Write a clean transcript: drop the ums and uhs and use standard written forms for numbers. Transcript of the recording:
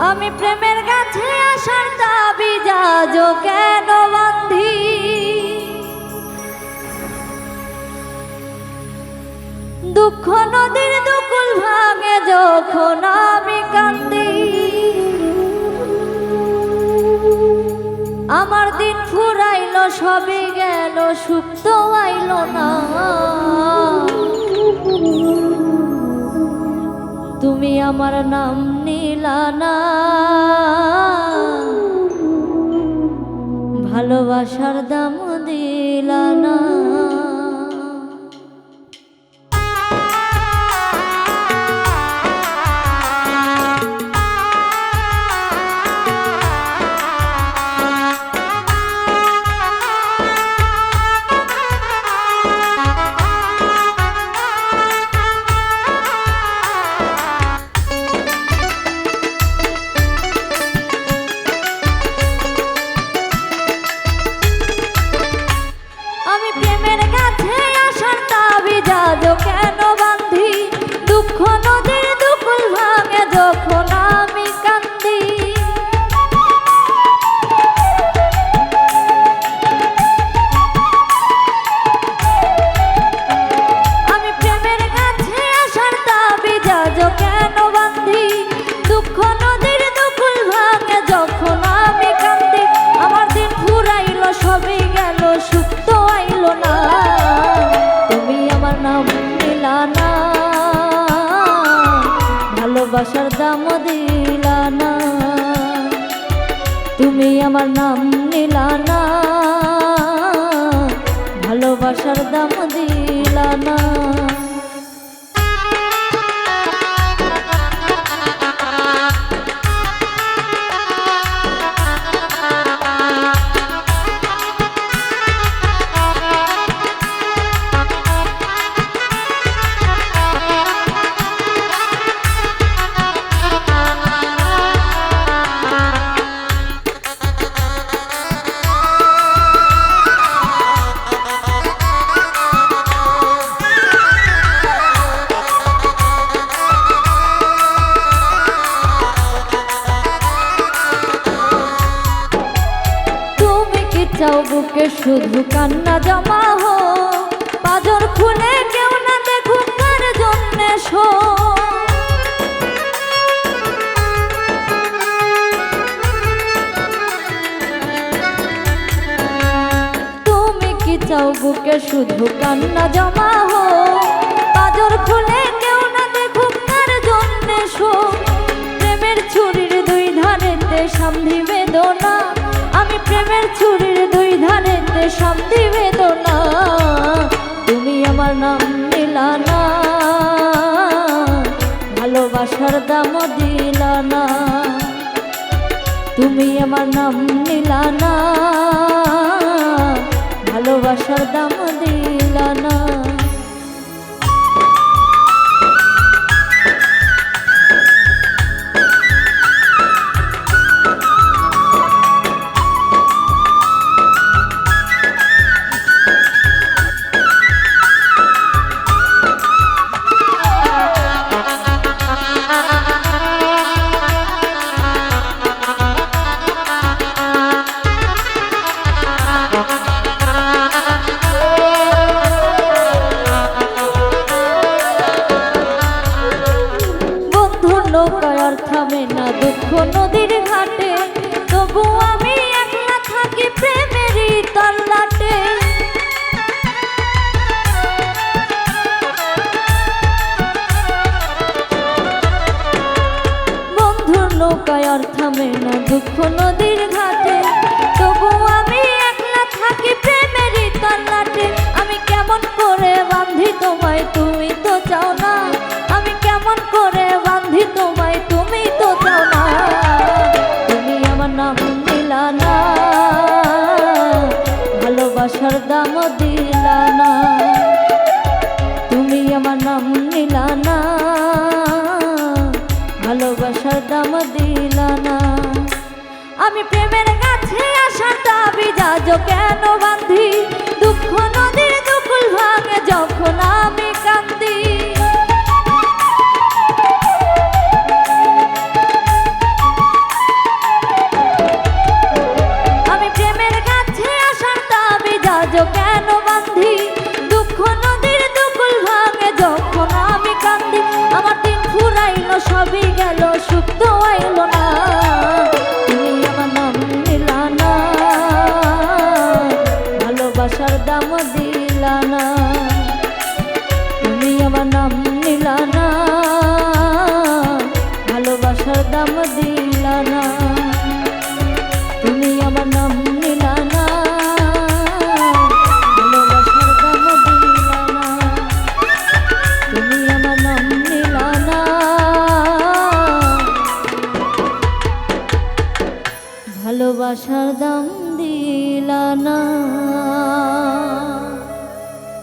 আমি প্রেমের কাছে আসার দাবি যাজ কেন বান্ধি, দুঃখ নদীর দুকুল ভাঙে যখন আমি কান্দি। আমার দিন ফুরাইল সবই গেল, সুখ তো আইল না। তুমি আমার নাম নিলা না, ভালোবাসার দাম দিলা না। কেন বান্ধি, দুঃখ নদীর দুকুল ভাঙে যখন আমি কান্দি। আমি প্রেমের কাছে আসার দাবি যাজ কেন বান্ধি, দুঃখ নদীর দুকুল ভাঙে যখন আমি কান্দি। আমার দিন ফুরাইল সবই গেল, সুখ তো আইল না। তুমি আমার নাম নিলা না, ভালোবাসার দাম দিলা না। তুমি আমার নাম নিলা না, ভালোবাসার দাম দিলা না। চাও বুকে শুধু কান্না জমা হো, পাজর খুলে কেউ না দেখুক কার জন্যে শো। তুমি কি চাও বুকে শুধু কান্না জমা হো, পাজর খুলে কেউ না দেখুক কার জন্যে শো। প্রেমের ছুরির দুই ধারেতে সামনে বেদনা, আমি প্রেমের ছুরির দুই ধারেতে সামনে বেদনা। তুমি আমার নাম নিলা না, ভালোবাসার দাম দিলা না। তুমি আমার নাম নিলা না, ভালোবাসার দাম দিলা না। নৌকার থামে না দুঃখ নদীর ঘাটে, তবু আমি একলা থাকি প্রেমেরই তল্লাটে। বন্ধুর নৌকায় আর থামে না দুঃখ নদীর ঘাটে, তবু আমি একলা থাকি প্রেমেরই তল্লাটে। আমি কেমন করে বান্ধি তোমায়, তুমি তো চাও না। আমি কেমন করে বান্ধি তোমায়, তুমি তো চাও না। তুমি আমার নাম দিলা না, ভালোবাসার দাম দিলা না। তুমি আমার নাম নিলা না, ভালোবাসার দাম দিলা না। আমি প্রেমের কাছে আসার দাবি যাজ কেন বান্ধি, দুঃখ নদীর দুকুল ভাঙে যখন আমি কান্দি। সুখ তো আইল না, তুমি আমার নাম নিলা না, ভালোবাসার দাম দিলা না, তুমি আমার নাম নিলা না, ভালোবাসার দাম দিলা না।